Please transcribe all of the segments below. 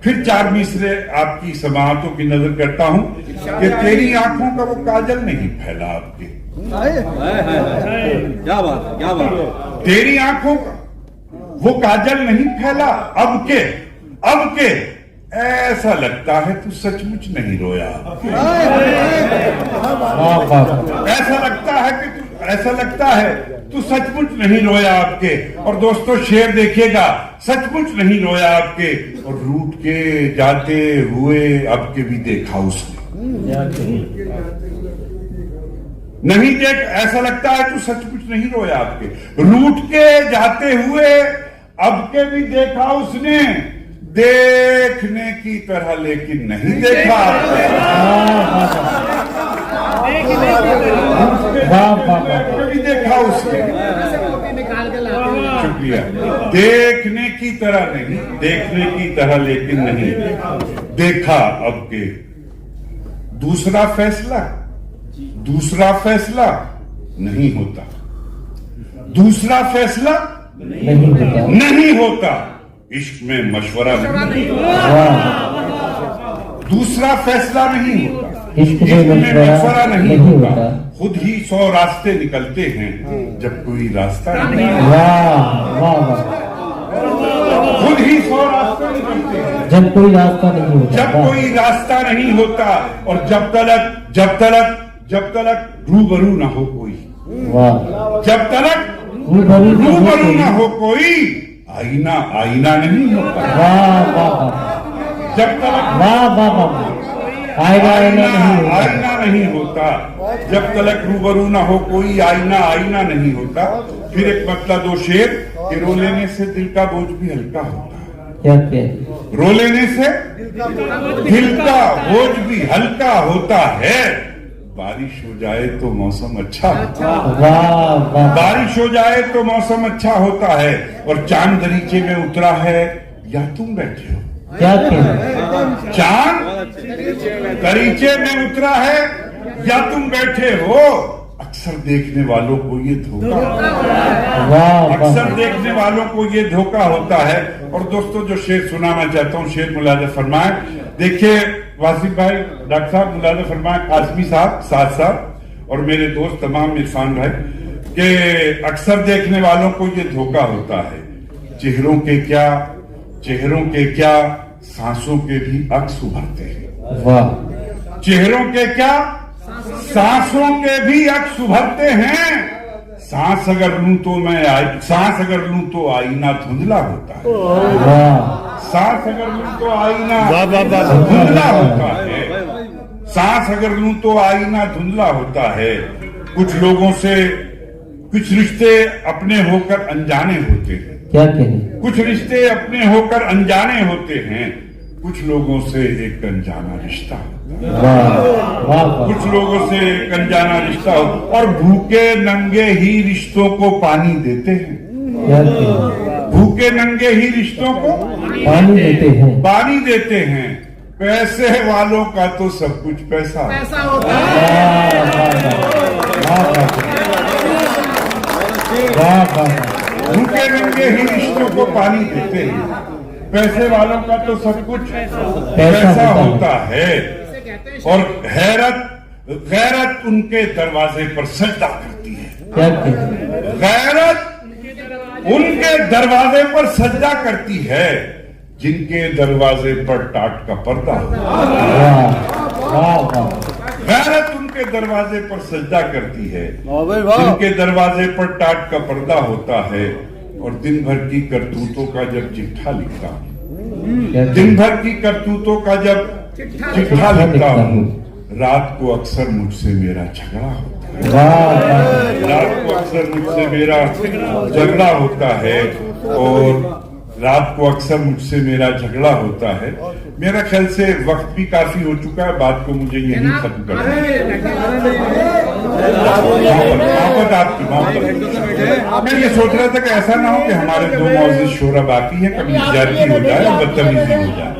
फिर 4 मिसरे आपकी समाअतों की नजर करता हूं कि तेरी आंखों का वो काजल नहीं फैला आपके। क्या बात, क्या बात। तेरी आंखों का वो काजल नहीं फैला अब के ऐसा लगता है तू सचमुच नहीं रोया। ऐसा लगता है तू सचमुच नहीं रोया आपके। और दोस्तों शेर देखिएगा, सचमुच नहीं रोया आपके, और रूठ के जाते हुए अब के भी देखा उसने। नहीं देख, ऐसा लगता है तू सचमुच नहीं रोया आपके, रूठ के जाते हुए अब के भी देखा उसने, देखने की तरह लेकिन नहीं देखा आपने। भी देखा उसने, शुक्रिया। देखने की तरह नहीं, देखने की तरह लेकिन नहीं देखा अब के। दूसरा फैसला नहीं होता, दूसरा फैसला नहीं होता, इश्क में मशवरा नहीं होता। दूसरा फैसला नहीं होता, इश्क में मशवरा नहीं होता। खुद ही 100 रास्ते निकलते हैं जब कोई रास्ता नहीं होता। खुद ही 100 रास्ते निकलते हैं जब कोई रास्ता नहीं होता, जब कोई रास्ता नहीं होता। और जब तलक रूबरू ना हो कोई, जब तलक रूबरू ना हो कोई, आईना नहीं होता। जब तलक आईना नहीं होता, जब तलक रूबरू ना हो कोई, आईना नहीं होता। फिर एक मतलब 2 शेर कि रो लेने से दिल का बोझ भी हल्का होता है। रो लेने से दिल का बोझ भी हल्का होता है। बारिश हो जाए तो मौसम अच्छा होता है। बारिश हो जाए तो मौसम अच्छा होता है। और चांद दरीचे में उतरा है या तुम बैठे हो। चांद दरीचे में उतरा है या तुम बैठे हो। अक्सर देखने वालों को ये धोखा, अक्सर देखने वालों को ये धोखा होता है। और दोस्तों जो शेर सुनाना चाहता हूँ, शेर मुलाजा फरमाए। देखिए वासिफ भाई, डॉक्टर साहब, मुलाजा फरमाए, काजमी साहब, साद साहब और मेरे दोस्त तमाम इरफान भाई, कि अक्सर देखने वालों को ये धोखा होता है। चेहरों के क्या सांसों के भी अक्स उभरते हैं। चेहरों के क्या सांसों के भी अक्स उभरते हैं। सांस अगर लूं तो आईना धुंधला होता है। सांस अगर लूं तो आईना धुंधला होता है। सांस अगर लूं तो आईना धुंधला होता है। कुछ लोगों से कुछ रिश्ते अपने होकर अनजाने होते हैं। क्या कहें? कुछ रिश्ते अपने होकर अनजाने होते हैं। कुछ लोगों से एक अनजाना रिश्ता होता है। कुछ लोगों से एक अनजाना रिश्ता हो। और भूखे नंगे ही रिश्तों को पानी देते हैं। भूखे नंगे ही रिश्तों को पानी देते हैं। पैसे वालों का तो सब कुछ पैसा होता है। भूखे नंगे ही रिश्तों को पानी देते हैं। पैसे वालों का तो सब कुछ पैसा होता है। और गैरत उनके दरवाजे पर सजदा करती है। गैरत उनके दरवाजे पर सजदा करती है जिनके दरवाजे पर टाट का पर्दा होता है। गैरत उनके दरवाजे पर सजदा करती है जिनके दरवाजे पर टाट का पर्दा होता है। और दिन भर की करतूतों का जब चिट्ठा लिखता हूँ, दिन भर की करतूतों का जब चिट्ठा लिखता हूँ, रात को अक्सर मुझसे मेरा झगड़ा होता है। रात को अक्सर मुझसे मेरा झगड़ा होता है। और रात को अक्सर मुझसे मेरा झगड़ा होता है। मेरा ख्याल से वक्त भी काफी हो चुका है, बात को मुझे यही खत्म करना है। मैं ये सोच रहा था कि ऐसा ना हो कि हमारे 2 मौजूद शोरा बाकी है, कभी ज्यादती हो जाए और बदतमीजी हो जाए।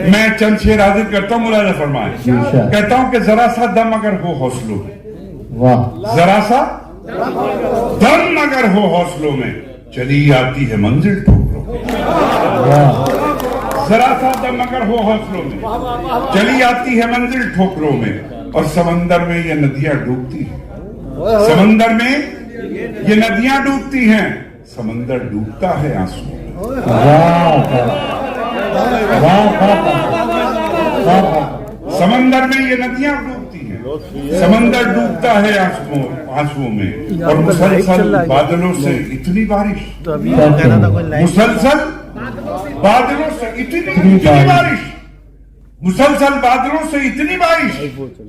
मैं चंद शेर हाजिर करता हूँ, मुलाजा फरमाए। कहता हूँ कि जरा सा दम अगर हो हौसलों में, जरा सा दम अगर हो हौसलों में, चली आती है मंजिल ठोकरों। जरा सा दम अगर हो हौसलों में, चली आती है मंजिल ठोकरों में, और समंदर में ये नदियां डूबती हैं। समंदर में ये नदियां डूबती हैं, समंदर डूबता है आंसू में। समंदर में ये नदियां डूबती हैं, समंदर डूबता है आंसुओं में, और मुसलसल बादलों से इतनी बारिश, मुसलसल बादलों से इतनी बारिश, मुसलसल बादलों से इतनी बारिश,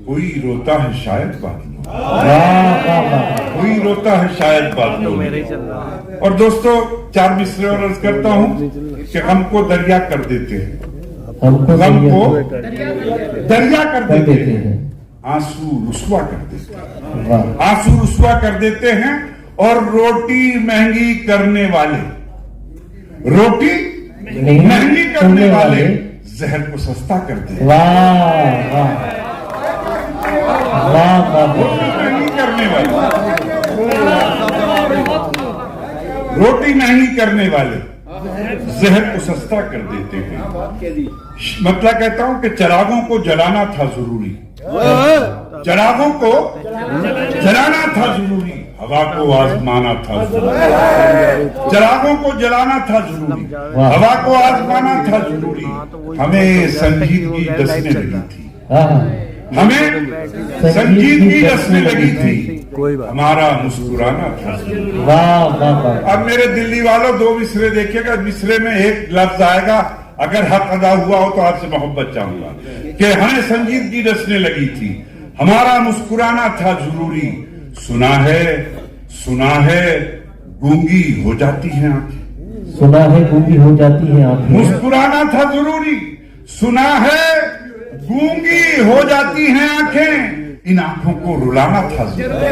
कोई रोता है शायद बादलों, कोई रोता है शायद बादलों में। और दोस्तों, 4 मिसरे और अर्ज करता हूं कि गम को दरिया कर देते हैं, गम को दरिया कर देते हैं, आंसू रुसवा कर देते हैं, आंसू रुसवा कर देते हैं, और रोटी महंगी करने वाले, रोटी महंगी करने वाले जहर को सस्ता कर दे। रोटी महंगी करने वाले, रोटी महंगी करने वाले जहर को सस्ता कर देते हैं। मतलब कहता हूं कि चिरागों को जलाना था जरूरी, चिरागों को जलाना था जरूरी, हवा को आजमाना था जरूरी, चिरागों को जलाना था जरूरी, हवा को आजमाना था जरूरी। हमें संजीदगी डसने लगी थी, हमें संजीदगी डसने लगी थी, हमारा मुस्कुराना था जरूरी। अब मेरे दिल्ली वालों, 2 मिसरे देखिएगा, मिसरे में एक लफ्ज आएगा, अगर हक अदा हुआ हो तो आपसे मोहब्बत चाहूंगा, कि हमें संजीदगी डसने लगी थी, हमारा मुस्कुराना था जरूरी। सुना है गूंगी हो जाती है आंखें, सुना है गूंगी हो जाती है आंखें, मुस्कुराना था जरूरी। सुना है गूंगी हो जाती हैं आंखें, इन आंखों को रुलाना था जरूरी।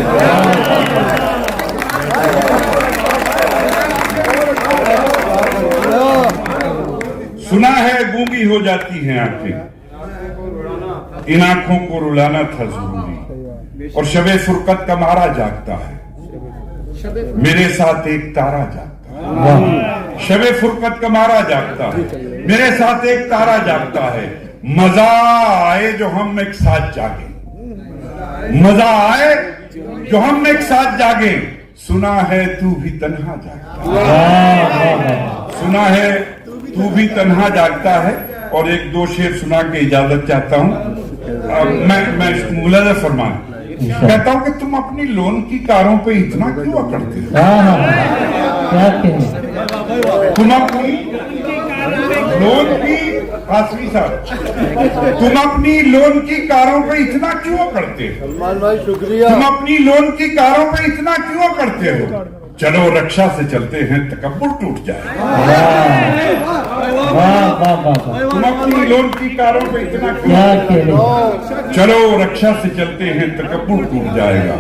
सुना है गूंगी हो जाती हैं आंखें, इन आंखों को रुलाना था जरूरी। और शबे फुरकत का मारा जागता है, मेरे साथ एक तारा जागता है, शबे फुरकत का मारा जागता है, मेरे साथ एक तारा जागता है। मजा आए जो हम एक साथ जागे, मजा आए जो हम एक साथ जागे। सुना है तू भी तन्हा जागता है, सुना है तू भी तन्हा जागता है। और 1-2 शेर सुना के इजाजत चाहता हूं। मैं मुलाजा फरमान कहता हूं कि तुम अपनी लोन की कारों पे इतना क्यों अकड़ते हो? तुम अपनी लोन की, आसमी साहब, तुम अपनी लोन की कारों पे इतना क्यों करते हो? सलमान भाई शुक्रिया। तुम अपनी लोन की कारों पे इतना क्यों करते हो? चलो रक्षा से चलते हैं, तकब्बुर टूट जाए। तुम अपनी लोन की कारों पे इतना क्यों? चलो रक्षा से चलते हैं, तकब्बुर टूट जाएगा।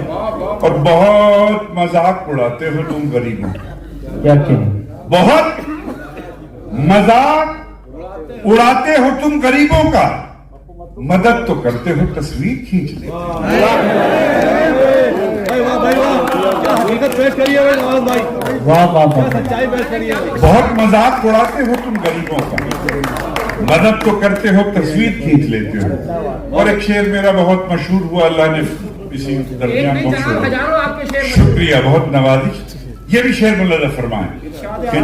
और बहुत मजाक उड़ाते हो तुम गरीबों का, बहुत मजाक उड़ाते हो तुम गरीबों का, मदद तो करते हो तस्वीर खींच लेते हो। बहुत मजाक उड़ाते हो तुम गरीबों का, मदद तो करते हो तस्वीर खींच लेते हो। और एक शेर मेरा बहुत मशहूर हुआ, अल्लाह ने इसी दरमियान शुक्रिया, बहुत नवाजिश। ये भी शेर मुल्ला फरमाए कि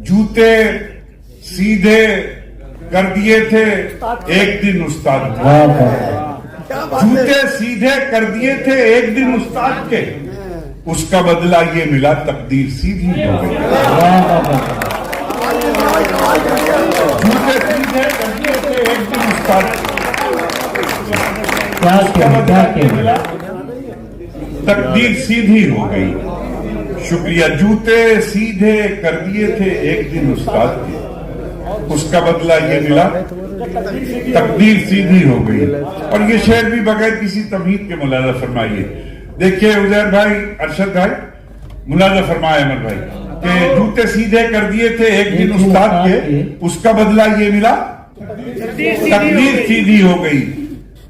जूते सीधे कर दिए थे एक दिन उस्ताद, जूते सीधे कर दिए थे एक दिन उस्ताद के, उसका बदला ये मिला तकदीर सीधी हो गई। जूते सीधे कर दिए थे एक दिन उस्ताद के, मिला तकदीर सीधी हो गई। शुक्रिया। जूते सीधे कर दिए थे एक दिन उस्ताद के, उसका बदला ये मिला तकदीर सीधी हो गई। और ये शेर भी बगैर किसी तमहीद के मुलाजा फरमाइए। देखिए उजैर भाई, अरशद भाई, मुलाजा फरमाए अमर भाई कि जूते सीधे कर दिए थे एक दिन उस्ताद के, उसका बदला ये मिला तकदीर सीधी हो गई।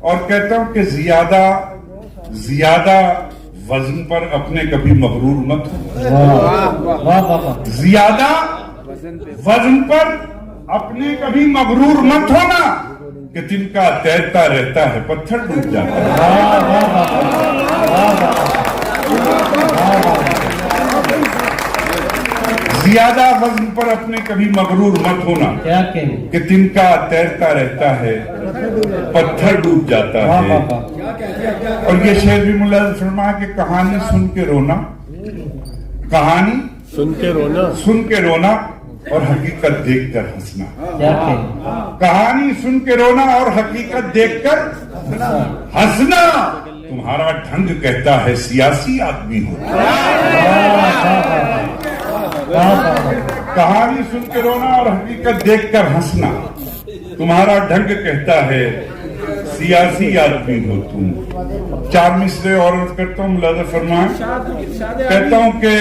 और कहता हूं कि ज्यादा वजन पर अपने कभी मगरूर मत हो, ज्यादा वजन पर अपने कभी मगरूर मत होना कि तिनका तैरता रहता है पत्थर डूब जाता है। ज्यादा वजन पर अपने कभी मगरूर मत होना क्या कहें? कि तिनका तैरता रहता है पत्थर डूब जाता है। और ये शेर भी मुल्ला फरमाया कि कहानी सुन के रोना, कहानी सुन के रोना और हकीकत देखकर हंसना। क्या कहें? कहानी सुन के रोना और हकीकत देखकर हंसना तुम्हारा ढंग कहता है सियासी आदमी हो। कहानी सुन के रोना और हकीकत देखकर हंसना तुम्हारा ढंग कहता है सियासी आदमी हो तुम। 4 मिसरे और अर्ज करता हूँ मुलाजा फरमान, कहता हूँ कि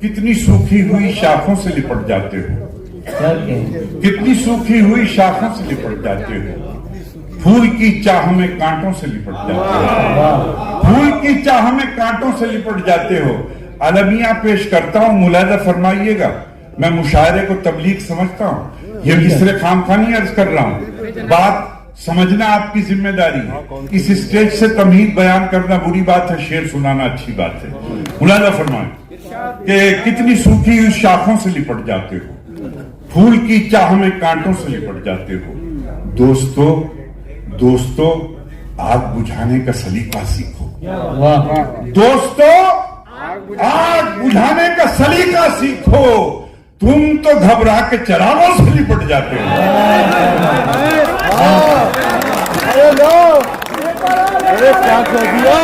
कितनी सूखी हुई शाखों से लिपट जाते हो, क्या कहें? कितनी सूखी हुई शाखों से लिपट जाते हो, फूल की चाह में कांटों से लिपट जाते हो, फूल की चाह में कांटों से लिपट जाते हो। अलमिया पेश करता हूँ, मुलाजा फरमाइएगा। मैं मुशायरे को तबलीग समझता हूँ, ये मिसरे खामखानी अर्ज कर रहा हूँ, बात समझना आपकी जिम्मेदारी है। इस स्टेज से तमहीद बयान करना बुरी बात है, शेर सुनाना अच्छी बात है। मुलाजा फरमाए कि कितनी सूखी हुई शाखों से लिपट जाते हो, फूल की चाह में कांटों से लिपट जाते हो। दोस्तों आग बुझाने का सलीका सीखो। वाह, दोस्तों आग बुझाने का सलीका सीखो, तुम तो घबरा के चिरागों से लिपट जाते हो। अरे क्या कर दिया।